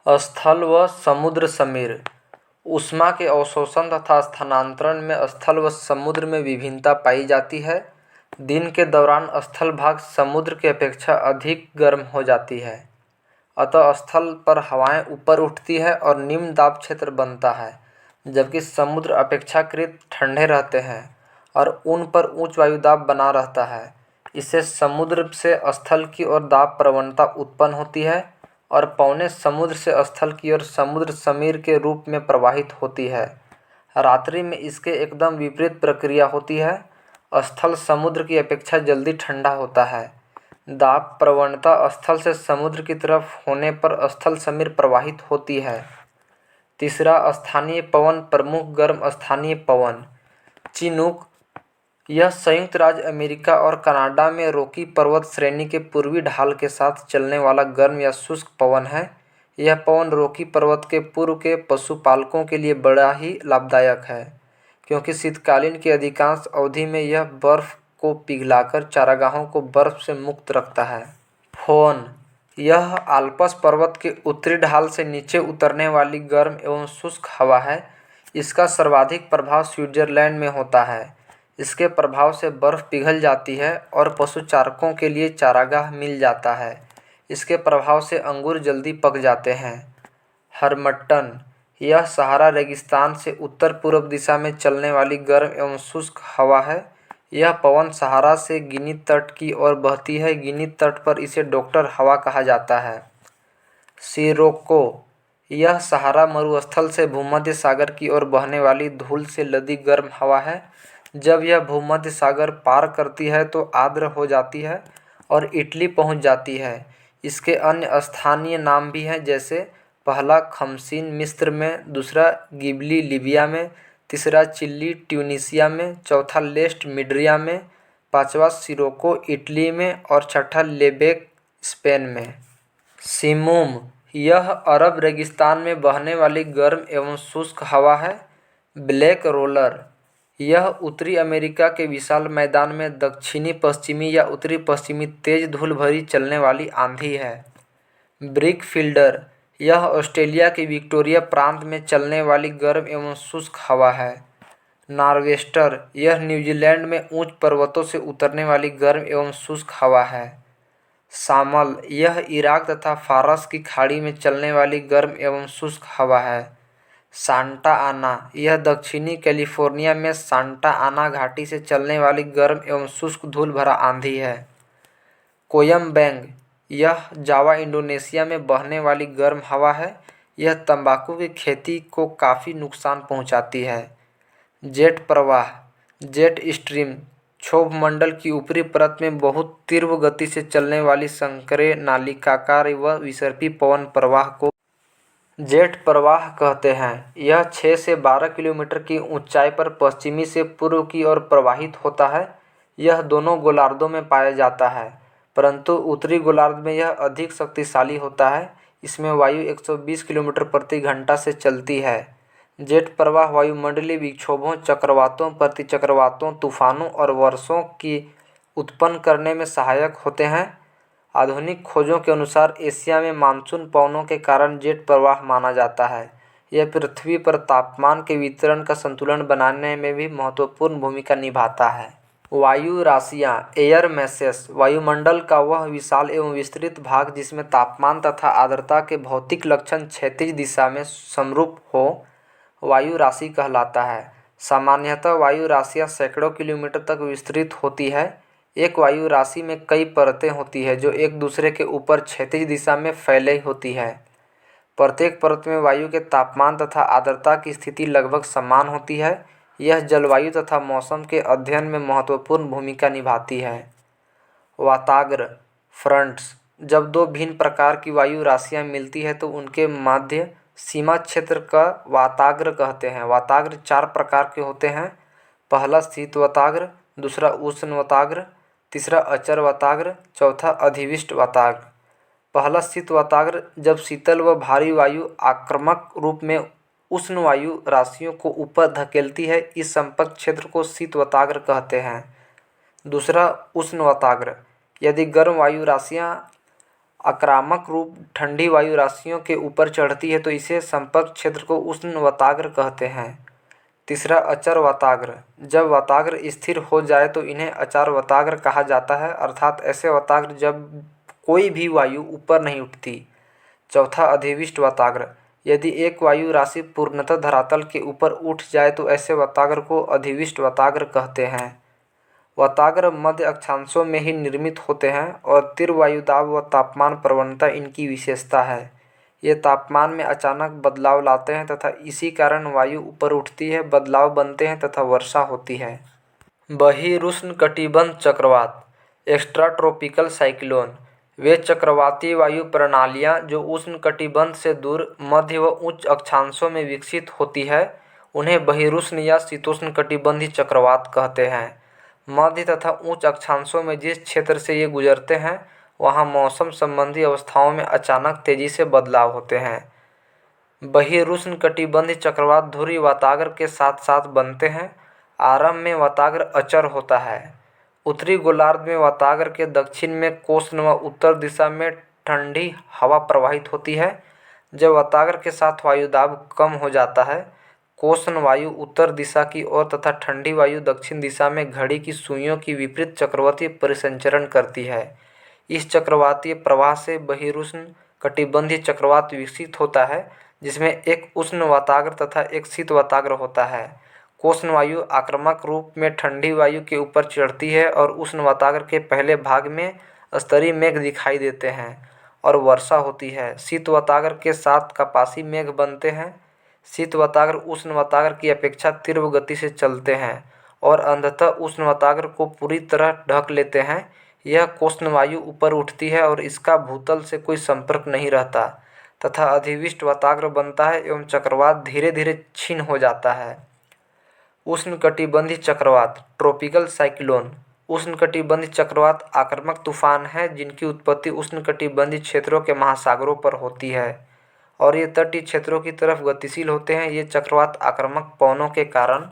स्थल व समुद्र समीर। ऊष्मा के अवशोषण तथा स्थानांतरण में स्थल व समुद्र में विभिन्नता पाई जाती है। दिन के दौरान स्थल भाग समुद्र की अपेक्षा अधिक गर्म हो जाती है, अतः स्थल पर हवाएं ऊपर उठती है और निम्न दाब क्षेत्र बनता है, जबकि समुद्र अपेक्षाकृत ठंडे रहते हैं और उन पर उच्च वायुदाब बना रहता है। इससे समुद्र से स्थल की ओर दाब प्रवणता उत्पन्न होती है और पवनें समुद्र से स्थल की ओर समुद्र समीर के रूप में प्रवाहित होती है। रात्रि में इसके एकदम विपरीत प्रक्रिया होती है। स्थल समुद्र की अपेक्षा जल्दी ठंडा होता है। दाब प्रवणता स्थल से समुद्र की तरफ होने पर स्थल समीर प्रवाहित होती है। तीसरा, स्थानीय पवन। प्रमुख गर्म स्थानीय पवन। चिनूक। यह संयुक्त राज्य अमेरिका और कनाडा में रॉकी पर्वत श्रेणी के पूर्वी ढाल के साथ चलने वाला गर्म या शुष्क पवन है। यह पवन रॉकी पर्वत के पूर्व के पशुपालकों के लिए बड़ा ही लाभदायक है, क्योंकि शीतकालीन की अधिकांश अवधि में यह बर्फ को पिघलाकर चारागाहों को बर्फ से मुक्त रखता है। फोन। यह आल्प्स पर्वत के उत्तरी ढाल से नीचे उतरने वाली गर्म एवं शुष्क हवा है। इसका सर्वाधिक प्रभाव स्विट्जरलैंड में होता है। इसके प्रभाव से बर्फ पिघल जाती है और पशुचारकों के लिए चारागाह मिल जाता है। इसके प्रभाव से अंगूर जल्दी पक जाते हैं। हरमट्टन। यह सहारा रेगिस्तान से उत्तर पूर्व दिशा में चलने वाली गर्म एवं शुष्क हवा है। यह पवन सहारा से गिनी तट की ओर बहती है। गिनी तट पर इसे डॉक्टर हवा कहा जाता है। सिरोको। यह सहारा मरुस्थल से भूमध्य सागर की ओर बहने वाली धूल से लदी गर्म हवा है। जब यह भूमध्य सागर पार करती है तो आर्द्र हो जाती है और इटली पहुंच जाती है। इसके अन्य स्थानीय नाम भी हैं, जैसे पहला खमसीन मिस्र में, दूसरा गिबली लीबिया में, तीसरा चिल्ली ट्यूनीशिया में, चौथा लेस्ट मिड्रिया में, पांचवा सिरोको इटली में और छठा लेबेक स्पेन में। सिमुम। यह अरब रेगिस्तान में बहने वाली गर्म एवं शुष्क हवा है। Black roller. यह उत्तरी अमेरिका के विशाल मैदान में दक्षिणी पश्चिमी या उत्तरी पश्चिमी तेज धूल भरी चलने वाली आंधी है। Brick fielder. यह ऑस्ट्रेलिया के विक्टोरिया प्रांत में चलने वाली गर्म एवं शुष्क हवा है। नॉर्वेस्टर। यह न्यूजीलैंड में ऊंच पर्वतों से उतरने वाली गर्म एवं शुष्क हवा है। शामल। यह इराक तथा फारस की खाड़ी में चलने वाली गर्म एवं शुष्क हवा है। सांता आना। यह दक्षिणी कैलिफोर्निया में सांता आना घाटी से चलने वाली गर्म एवं शुष्क धूल भरा आंधी है। कोयम्बैंग। यह जावा इंडोनेशिया में बहने वाली गर्म हवा है। यह तंबाकू की खेती को काफ़ी नुकसान पहुंचाती है। जेट प्रवाह। Jet stream. क्षोभमंडल की ऊपरी परत में बहुत तीव्र गति से चलने वाली संकरे नालिकाकार व विसर्पी पवन प्रवाह को जेट प्रवाह कहते हैं। यह 6 से 12 किलोमीटर की ऊंचाई पर पश्चिमी से पूर्व की ओर प्रवाहित होता है। यह दोनों गोलार्धों में पाया जाता है, परंतु उत्तरी गोलार्ध में यह अधिक शक्तिशाली होता है। इसमें वायु 120 किलोमीटर प्रति घंटा से चलती है। जेट प्रवाह वायुमंडलीय विक्षोभों, चक्रवातों, प्रतिचक्रवातों, तूफानों और वर्षों की उत्पन्न करने में सहायक होते हैं। आधुनिक खोजों के अनुसार एशिया में मानसून पवनों के कारण जेट प्रवाह माना जाता है। यह पृथ्वी पर तापमान के वितरण का संतुलन बनाने में भी महत्वपूर्ण भूमिका निभाता है। वायु राशियाँ। Air messes. वायुमंडल का वह विशाल एवं विस्तृत भाग जिसमें तापमान तथा आर्द्रता के भौतिक लक्षण क्षैतिज दिशा में समरूप हो, वायु राशि कहलाता है। सामान्यतः वायु राशियाँ सैकड़ों किलोमीटर तक विस्तृत होती है। एक वायु राशि में कई परतें होती है जो एक दूसरे के ऊपर क्षैतिज दिशा में फैली होती है। प्रत्येक परत में वायु के तापमान तथा आर्द्रता की स्थिति लगभग समान होती है। यह जलवायु तथा मौसम के अध्ययन में महत्वपूर्ण भूमिका निभाती है। वाताग्र फ्रंट्स। जब दो भिन्न प्रकार की वायु राशियाँ मिलती है तो उनके मध्य सीमा क्षेत्र का वाताग्र कहते हैं। वाताग्र 4 प्रकार के होते हैं। पहला शीत वाताग्र, दूसरा उष्ण वाताग्र, तीसरा अचर वाताग्र, चौथा अधिविष्ट वाताग्र। पहला शीत वाताग्र। जब शीतल व भारी वायु आक्रामक रूप में उष्ण वायु राशियों को ऊपर धकेलती है, इस संपर्क क्षेत्र को शीत वाताग्र कहते हैं। दूसरा उष्ण वाताग्र। यदि गर्म वायु राशियाँ आक्रामक रूप ठंडी वायु राशियों के ऊपर चढ़ती है तो इसे संपर्क क्षेत्र को उष्ण वाताग्र कहते हैं। तीसरा, अचर वाताग्र। जब वाताग्र स्थिर हो जाए तो इन्हें अचर वाताग्र कहा जाता है, अर्थात ऐसे वाताग्र जब कोई भी वायु ऊपर नहीं उठती। चौथा, अधिविष्ट वाताग्र। यदि एक वायु राशि पूर्णतः धरातल के ऊपर उठ जाए तो ऐसे वाताग्र को अधिविष्ट वाताग्र कहते हैं। वाताग्र मध्य अक्षांशों में ही निर्मित होते हैं और तीव्र वायुदाब व तापमान प्रवणता इनकी विशेषता है। ये तापमान में अचानक बदलाव लाते हैं तथा इसी कारण वायु ऊपर उठती है, बदलाव बनते हैं तथा वर्षा होती है। बहिरुष्णकटिबंध चक्रवात, एक्स्ट्रा ट्रॉपिकल साइक्लोन, वे चक्रवातीय वायु प्रणालियाँ जो उष्णकटिबंध से दूर मध्य व उच्च अक्षांशों में विकसित होती है उन्हें बहिरुष्ण या शीतोष्णकटिबंधीय चक्रवात कहते हैं। मध्य तथा उच्च अक्षांशों में जिस क्षेत्र से ये गुजरते हैं वहाँ मौसम संबंधी अवस्थाओं में अचानक तेजी से बदलाव होते हैं। बहिरुष्णकटिबंधीय चक्रवात ध्रुवीय वाताग्र के साथ साथ बनते हैं। आरंभ में वाताग्र अचर होता है। उत्तरी गोलार्ध में वाताग्र के दक्षिण में कोष्ण व उत्तर दिशा में ठंडी हवा प्रवाहित होती है। जब वाताग्र के साथ वायुदाब कम हो जाता है, कोष्ण वायु उत्तर दिशा की ओर तथा ठंडी वायु दक्षिण दिशा में घड़ी की सुइयों की विपरीत चक्रवातीय परिसंचरण करती है। इस चक्रवातीय प्रवाह से बहिरुष्ण कटिबंधीय चक्रवात विकसित होता है, जिसमें एक उष्ण वाताग्र तथा एक शीत वाताग्र होता है। कोष्ण वायु आक्रामक रूप में ठंडी वायु के ऊपर चढ़ती है और उष्ण वाताग्र के पहले भाग में स्तरीय मेघ दिखाई देते हैं और वर्षा होती है। शीत वाताग्र के साथ कपासी मेघ बनते हैं। शीत वाताग्र उष्ण वाताग्र की अपेक्षा तीव्र गति से चलते हैं और अंततः उष्ण वाताग्र को पूरी तरह ढक लेते हैं। यह कोष्ण वायु ऊपर उठती है और इसका भूतल से कोई संपर्क नहीं रहता तथा अधिविष्ट वाताग्र बनता है एवं चक्रवात धीरे धीरे क्षीण हो जाता है। उष्णकटिबंधीय चक्रवात, ट्रॉपिकल साइक्लोन। उष्णकटिबंधीय चक्रवात आक्रामक तूफान हैं जिनकी उत्पत्ति उष्णकटिबंधीय क्षेत्रों के महासागरों पर होती है और ये तटीय क्षेत्रों की तरफ गतिशील होते हैं। ये चक्रवात आक्रामक पवनों के कारण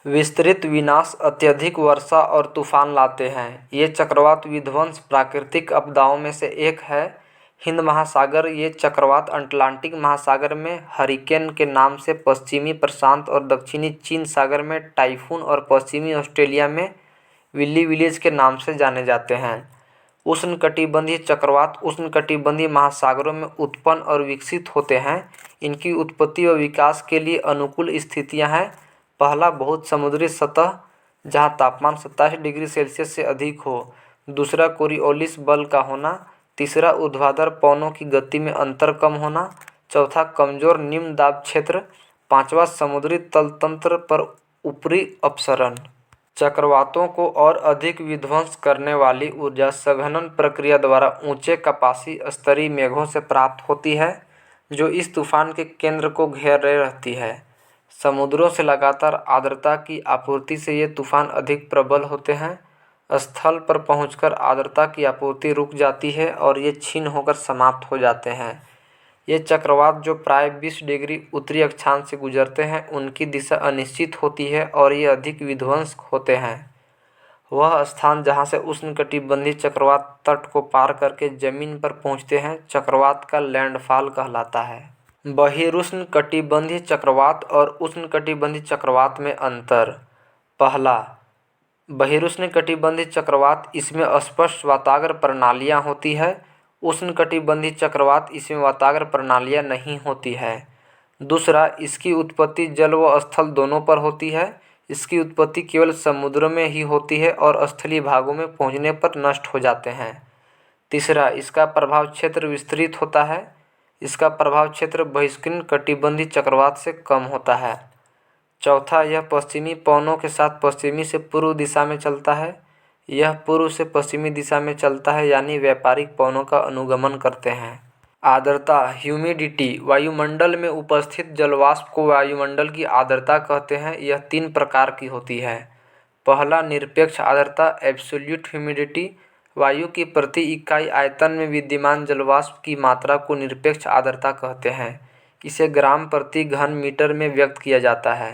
विस्तृत विनाश, अत्यधिक वर्षा और तूफान लाते हैं। ये चक्रवात विध्वंस प्राकृतिक आपदाओं में से एक है। हिंद महासागर, ये चक्रवात अटलांटिक महासागर में हरिकेन के नाम से, पश्चिमी प्रशांत और दक्षिणी चीन सागर में टाइफून और पश्चिमी ऑस्ट्रेलिया में विल्ली विलेज के नाम से जाने जाते हैं। उष्णकटिबंधीय चक्रवात उष्णकटिबंधीय महासागरों में उत्पन्न और विकसित होते हैं। इनकी उत्पत्ति व विकास के लिए अनुकूल स्थितियां हैं। पहला, बहुत समुद्री सतह जहां तापमान 27 डिग्री सेल्सियस से अधिक हो। दूसरा, कोरियोलिस बल का होना। तीसरा, ऊर्ध्वाधर पवनों की गति में अंतर कम होना। चौथा, कमजोर निम्न दाब क्षेत्र। पांचवा, समुद्री तलतंत्र पर ऊपरी अपसरण। चक्रवातों को और अधिक विध्वंस करने वाली ऊर्जा संघनन प्रक्रिया द्वारा ऊंचे कपासी स्तरीय मेघों से प्राप्त होती है जो इस तूफान के केंद्र को घेरे रहती है। समुद्रों से लगातार आर्द्रता की आपूर्ति से ये तूफान अधिक प्रबल होते हैं। स्थल पर पहुंचकर आर्द्रता की आपूर्ति रुक जाती है और ये क्षीण होकर समाप्त हो जाते हैं। ये चक्रवात जो प्राय 20 डिग्री उत्तरी अक्षांश से गुजरते हैं उनकी दिशा अनिश्चित होती है और ये अधिक विध्वंसक होते हैं। वह स्थान जहाँ से उष्णकटिबंधीय चक्रवात तट को पार करके जमीन पर पहुँचते हैं चक्रवात का लैंडफॉल कहलाता है। बहिरुष्णकटिबंधीय चक्रवात और उष्णकटिबंधीय चक्रवात में अंतर। पहला, बहिरुष्णकटिबंधीय चक्रवात, इसमें स्पष्ट वाताग्र प्रणालियाँ होती है। उष्णकटिबंधीय चक्रवात, इसमें वाताग्र प्रणालियाँ नहीं होती है। दूसरा, इसकी उत्पत्ति जल व स्थल दोनों पर होती है। इसकी उत्पत्ति केवल समुद्र में ही होती है और स्थलीय भागों में पहुंचने पर नष्ट हो जाते हैं। तीसरा, इसका प्रभाव क्षेत्र विस्तृत होता है। इसका प्रभाव क्षेत्र बहिरुष्णकटिबंधीय चक्रवात से कम होता है। चौथा, यह पश्चिमी पवनों के साथ पश्चिमी से पूर्व दिशा में चलता है। यह पूर्व से पश्चिमी दिशा में चलता है यानी व्यापारिक पवनों का अनुगमन करते हैं। आर्द्रता, ह्यूमिडिटी, वायुमंडल में उपस्थित जलवाष्प को वायुमंडल की आर्द्रता कहते हैं। यह 3 प्रकार की होती है। पहला, निरपेक्ष आर्द्रता, एब्सोल्यूट ह्यूमिडिटी। वायु की प्रति इकाई आयतन में विद्यमान जलवाष्प की मात्रा को निरपेक्ष आर्द्रता कहते हैं। इसे ग्राम प्रति घन मीटर में व्यक्त किया जाता है।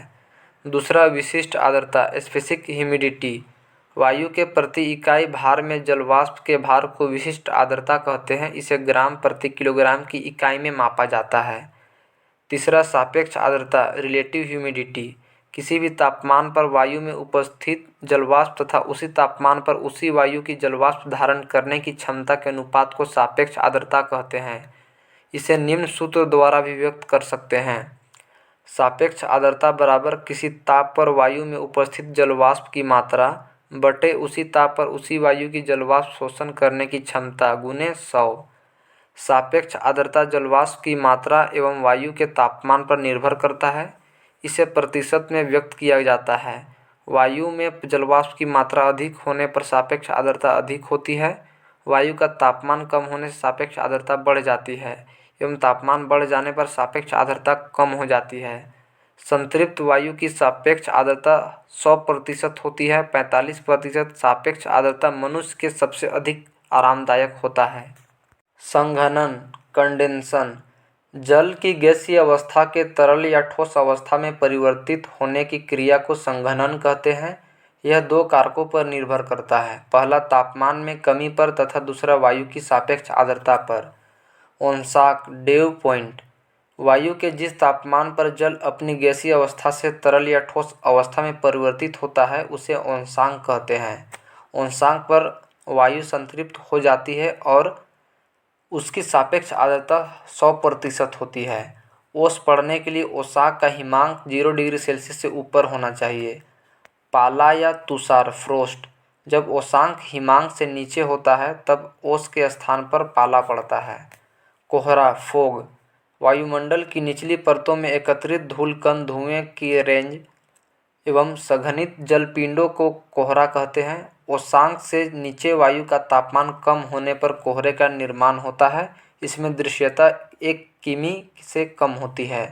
दूसरा, विशिष्ट आर्द्रता, स्पेसिफिक ह्यूमिडिटी। वायु के प्रति इकाई भार में जलवाष्प के भार को विशिष्ट आर्द्रता कहते हैं। इसे ग्राम प्रति किलोग्राम की इकाई में मापा जाता है। तीसरा, सापेक्ष आर्द्रता रिलेटिव ह्यूमिडिटी। किसी भी तापमान पर वायु में उपस्थित जलवाष्प तथा उसी तापमान पर उसी वायु की जलवाष्प धारण करने की क्षमता के अनुपात को सापेक्ष आर्द्रता कहते हैं। इसे निम्न सूत्र द्वारा भी व्यक्त कर सकते हैं। सापेक्ष आर्द्रता बराबर किसी ताप पर वायु में उपस्थित जलवाष्प की मात्रा बटे उसी ताप पर उसी वायु की जलवाष्प शोषण करने की क्षमता गुने 100। सापेक्ष आर्द्रता जलवाष्प की मात्रा एवं वायु के तापमान पर निर्भर करता है। इसे प्रतिशत में व्यक्त किया जाता है। वायु में जलवाष्प की मात्रा अधिक होने पर सापेक्ष आर्द्रता अधिक होती है। वायु का तापमान कम होने से सापेक्ष आर्द्रता बढ़ जाती है एवं तापमान बढ़ जाने पर सापेक्ष आर्द्रता कम हो जाती है। संतृप्त वायु की सापेक्ष आर्द्रता 100% होती है। 45% सापेक्ष आर्द्रता मनुष्य के सबसे अधिक आरामदायक होता है। संघनन कंडेंसन जल की गैसीय अवस्था के तरल या ठोस अवस्था में परिवर्तित होने की क्रिया को संघनन कहते हैं। यह दो कारकों पर निर्भर करता है। पहला तापमान में कमी पर तथा दूसरा वायु की सापेक्ष आर्द्रता पर। ओंसाक डेव पॉइंट वायु के जिस तापमान पर जल अपनी गैसीय अवस्था से तरल या ठोस अवस्था में परिवर्तित होता है उसे ओंसांक कहते हैं। ओंसांक पर वायु संतृप्त हो जाती है और उसकी सापेक्ष आर्द्रता 100% होती है। ओस पड़ने के लिए ओसाक का हिमांक 0 डिग्री सेल्सियस से ऊपर होना चाहिए। पाला या तुषार फ्रोस्ट जब ओसांक हिमांक से नीचे होता है तब ओस के स्थान पर पाला पड़ता है। कोहरा फोग वायुमंडल की निचली परतों में एकत्रित धूल कण धुएं की रेंज एवं सघनित जलपिंडों को कोहरा कहते हैं। ओसांक से नीचे वायु का तापमान कम होने पर कोहरे का निर्माण होता है। इसमें दृश्यता 1 किमी से कम होती है।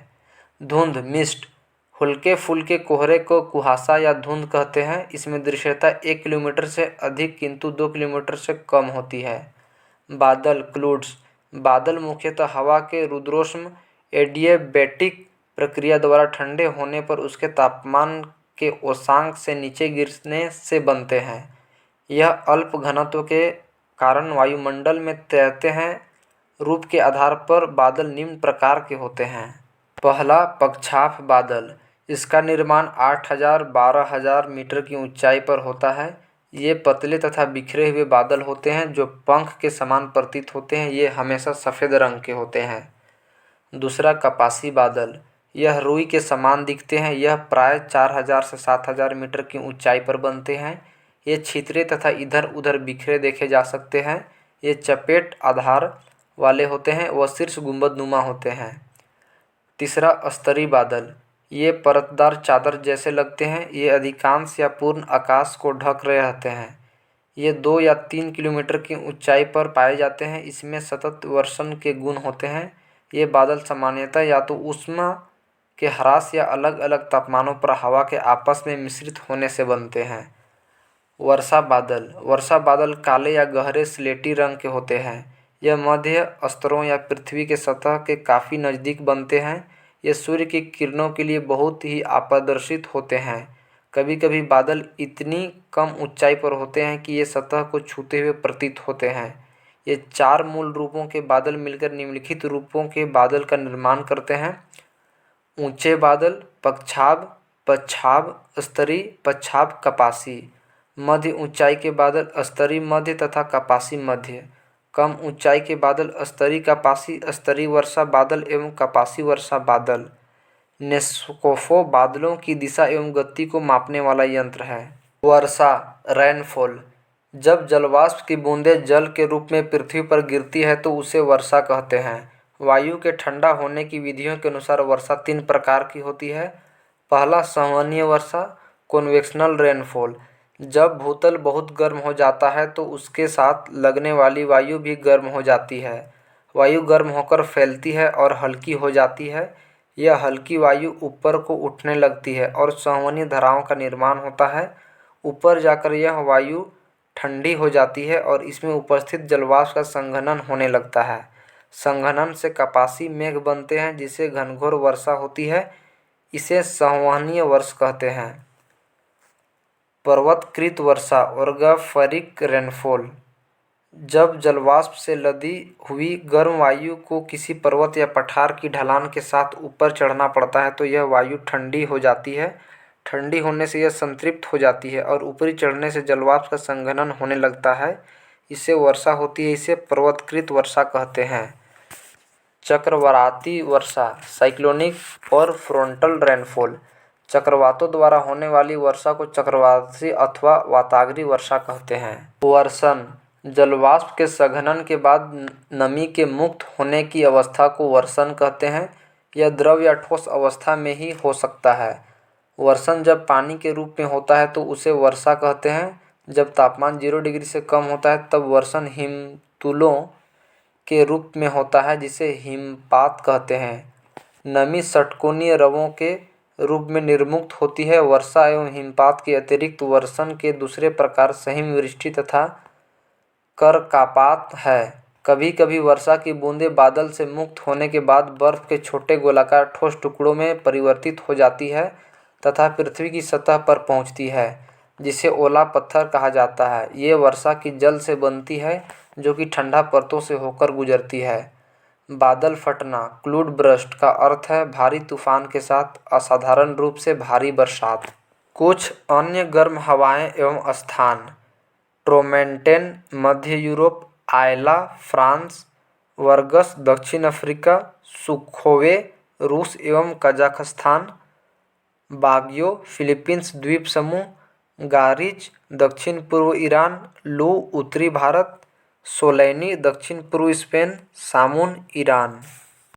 धुंध मिस्ट हल्के फुल्के कोहरे को कुहासा या धुंध कहते हैं। इसमें दृश्यता 1 किलोमीटर से अधिक किंतु 2 किलोमीटर से कम होती है। बादल क्लूड्स बादल मुख्यतः हवा के रुद्रोष्म एडियाबैटिक प्रक्रिया द्वारा ठंडे होने पर उसके तापमान के ओसांक से नीचे गिरने से बनते हैं। यह अल्प घनत्व के कारण वायुमंडल में तैरते हैं। रूप के आधार पर बादल निम्न प्रकार के होते हैं। पहला, पक्षाभ बादल। इसका निर्माण 8000-12000 मीटर की ऊंचाई पर होता है। ये पतले तथा बिखरे हुए बादल होते हैं जो पंख के समान प्रतीत होते हैं। ये हमेशा सफ़ेद रंग के होते हैं। दूसरा, कपासी बादल। यह रुई के समान दिखते हैं। यह प्राय 4000 से 7000 मीटर की ऊंचाई पर बनते हैं। ये छितरे तथा इधर उधर बिखरे देखे जा सकते हैं। ये चपेट आधार वाले होते हैं व शीर्ष गुंबदनुमा होते हैं। तीसरा, स्तरी बादल। ये परतदार चादर जैसे लगते हैं। ये अधिकांश या पूर्ण आकाश को ढक रहे रहते हैं। ये 2 या 3 किलोमीटर की ऊंचाई पर पाए जाते हैं। इसमें सतत वर्षण के गुण होते हैं। ये बादल सामान्यतः या तो ऊष्मा के ह्रास या अलग अलग तापमानों पर हवा के आपस में मिश्रित होने से बनते हैं। वर्षा बादल। वर्षा बादल काले या गहरे स्लेटी रंग के होते हैं। यह मध्य स्तरों या पृथ्वी के सतह के काफ़ी नज़दीक बनते हैं। ये सूर्य की किरणों के लिए बहुत ही अपारदर्शित होते हैं। कभी कभी बादल इतनी कम ऊंचाई पर होते हैं कि ये सतह को छूते हुए प्रतीत होते हैं। ये 4 मूल रूपों के बादल मिलकर निम्नलिखित रूपों के बादल का निर्माण करते हैं। ऊंचे बादल पक्षाभ, पच्छाभ स्तरी, पच्छाभ कपासी। मध्य ऊंचाई के बादल स्तरी मध्य तथा कपासी मध्य। कम ऊंचाई के बादल स्तरी कपासी, स्तरी वर्षा बादल एवं कपासी वर्षा बादल। नेस्कोफो बादलों की दिशा एवं गति को मापने वाला यंत्र है। वर्षा रेनफॉल। जब जलवाष्प की बूंदें जल के रूप में पृथ्वी पर गिरती है तो उसे वर्षा कहते हैं। वायु के ठंडा होने की विधियों के अनुसार वर्षा 3 प्रकार की होती है। पहला, संवहनीय वर्षा कन्वेक्शनल रेनफॉल। जब भूतल बहुत गर्म हो जाता है तो उसके साथ लगने वाली वायु भी गर्म हो जाती है। वायु गर्म होकर फैलती है और हल्की हो जाती है। यह हल्की वायु ऊपर को उठने लगती है और संवहनीय धाराओं का निर्माण होता है। ऊपर जाकर यह वायु ठंडी हो जाती है और इसमें उपस्थित जलवाष्प का संघनन होने लगता है। संघनन से कपासी मेघ बनते हैं जिससे घनघोर वर्षा होती है। इसे संवहनीय वर्षा कहते हैं। पर्वतकृत वर्षा ऑर्गोफेरिक रेनफॉल, जब जलवाष्प से लदी हुई गर्म वायु को किसी पर्वत या पठार की ढलान के साथ ऊपर चढ़ना पड़ता है तो यह वायु ठंडी हो जाती है। ठंडी होने से यह संतृप्त हो जाती है और ऊपरी चढ़ने से जलवाष्प का संघनन होने लगता है, इससे वर्षा होती है। इसे पर्वतकृत वर्षा कहते हैं। चक्रवाती वर्षा, साइक्लोनिक और फ्रंटल रेनफॉल, चक्रवातों द्वारा होने वाली वर्षा को चक्रवाती अथवा वाताग्रीय वर्षा कहते हैं। वर्षण, जलवाष्प के संघनन के बाद नमी के मुक्त होने की अवस्था को वर्षण कहते हैं। यह द्रव या ठोस अवस्था में ही हो सकता है। वर्षण जब पानी के रूप में होता है तो उसे वर्षा कहते हैं। जब तापमान 0 डिग्री से कम होता है तब वर्षण हिमतुलों के रूप में होता है, जिसे हिमपात कहते हैं। नमी षटकोणीय रवों के रूप में निर्मुक्त होती है। वर्षा एवं हिमपात के अतिरिक्त वर्षण के दूसरे प्रकार सहिमवृष्टि तथा करकापात है। कभी कभी वर्षा की बूंदें बादल से मुक्त होने के बाद बर्फ के छोटे गोलाकार ठोस टुकड़ों में परिवर्तित हो जाती है तथा पृथ्वी की सतह पर पहुंचती है, जिसे ओला पत्थर कहा जाता है। ये वर्षा की जल से बनती है जो कि ठंडा परतों से होकर गुजरती है। बादल फटना, क्लाउड बर्स्ट का अर्थ है भारी तूफान के साथ असाधारण रूप से भारी बरसात। कुछ अन्य गर्म हवाएं एवं स्थान: ट्रोमेंटेन मध्य यूरोप, आयला फ्रांस, वर्गस दक्षिण अफ्रीका, सुखोवे रूस एवं कजाखस्तान, बाग्यो फिलीपींस द्वीप समूह, गारिज दक्षिण पूर्व ईरान, लू उत्तरी भारत, सोलैनी दक्षिण पूर्व स्पेन, सामुन ईरान।